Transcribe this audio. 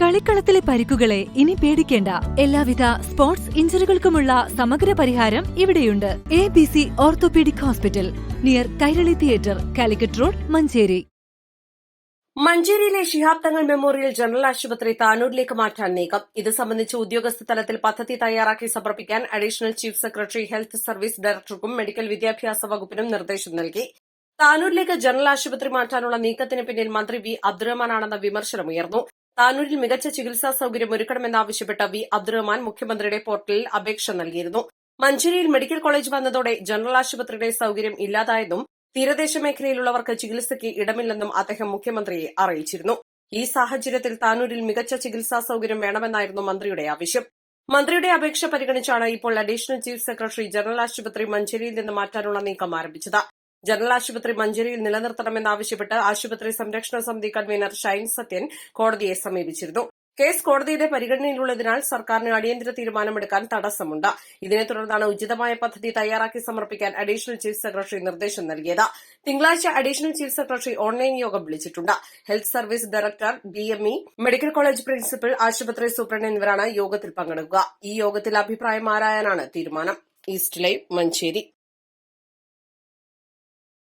കളിക്കളത്തിലെ പരിക്കുകളെ ഇനി പേടിക്കേണ്ട. എല്ലാവിധ സ്പോർട്സ് ഇഞ്ചുറികൾക്കുമുള്ള സമഗ്ര പരിഹാരം ഇവിടെയുണ്ട്. ABC orthopaedic hospital, near Kairali theatre, Calicut road, Manjeri. മഞ്ചേരിയിലെ ശിഹാബ് തങ്ങൾ മെമ്മോറിയൽ ജനറൽ ആശുപത്രി താനൂരിലേക്ക് മാറ്റാൻ നീക്കം. ഇത് സംബന്ധിച്ച് ഉദ്യോഗസ്ഥ തലത്തിൽ പദ്ധതി തയ്യാറാക്കി സമർപ്പിക്കാൻ additional chief secretary health service ഡയറക്ടർക്കും മെഡിക്കൽ വിദ്യാഭ്യാസ വകുപ്പിനും നിർദ്ദേശം നൽകി. താനൂരിലേക്ക് ജനറൽ ആശുപത്രി മാറ്റാനുള്ള നീക്കത്തിന് പിന്നിൽ മന്ത്രി വി അബ്ദുറഹ്മാനാണെന്ന വിമർശനമുയർന്നു. താനൂരിൽ മികച്ച ചികിത്സാ സൌകര്യം ഒരുക്കണമെന്നാവശ്യപ്പെട്ട വി അബ്ദുറഹ്മാൻ മുഖ്യമന്ത്രിയുടെ പോർട്ടലിൽ അപേക്ഷ നൽകിയിരുന്നു. മഞ്ചേരിയിൽ മെഡിക്കൽ കോളേജ് വന്നതോടെ ജനറൽ ആശുപത്രിയുടെ സൌകര്യം ഇല്ലാതായതും തീരദേശ മേഖലയിലുള്ളവർക്ക് ചികിത്സയ്ക്ക് ഇടമില്ലെന്നും അദ്ദേഹം മുഖ്യമന്ത്രിയെ അറിയിച്ചിരുന്നു. ഈ സാഹചര്യത്തിൽ താനൂരിൽ മികച്ച ചികിത്സാ സൌകര്യം വേണമെന്നായിരുന്നു മന്ത്രിയുടെ ആവശ്യം. മന്ത്രിയുടെ അപേക്ഷ പരിഗണിച്ചാണ് ഇപ്പോൾ അഡീഷണൽ ചീഫ് സെക്രട്ടറി ജനറൽ ആശുപത്രി മഞ്ചേരിയിൽ നിന്ന് മാറ്റാനുള്ള നീക്കം ആരംഭിച്ചത്. ജനറൽ ആശുപത്രി മഞ്ചേരിയിൽ നിലനിർത്തണമെന്നാവശ്യപ്പെട്ട് ആശുപത്രി സംരക്ഷണ സമിതി കൺവീനർ ഷൈൻ സത്യൻ കോടതിയെ സമീപിച്ചിരുന്നു. കേസ് കോടതിയുടെ പരിഗണനയിലുള്ളതിനാൽ സർക്കാരിന് അടിയന്തര തീരുമാനമെടുക്കാൻ തടസ്സമുണ്ട്. ഇതിനെ തുടർന്നാണ് ഉചിതമായ പദ്ധതി തയ്യാറാക്കി സമർപ്പിക്കാൻ അഡീഷണൽ ചീഫ് സെക്രട്ടറി നിർദ്ദേശം നൽകിയത്. തിങ്കളാഴ്ച അഡീഷണൽ ചീഫ് സെക്രട്ടറി ഓൺലൈൻ യോഗം വിളിച്ചിട്ടുണ്ട്. Health service director, DME, medical college principal, ആശുപത്രി സൂപ്രണ്ട് എന്നിവരാണ് യോഗത്തിൽ പങ്കെടുക്കുക. ഈ യോഗത്തിൽ അഭിപ്രായം ആരായാനാണ് തീരുമാനം. East live, Manjeri.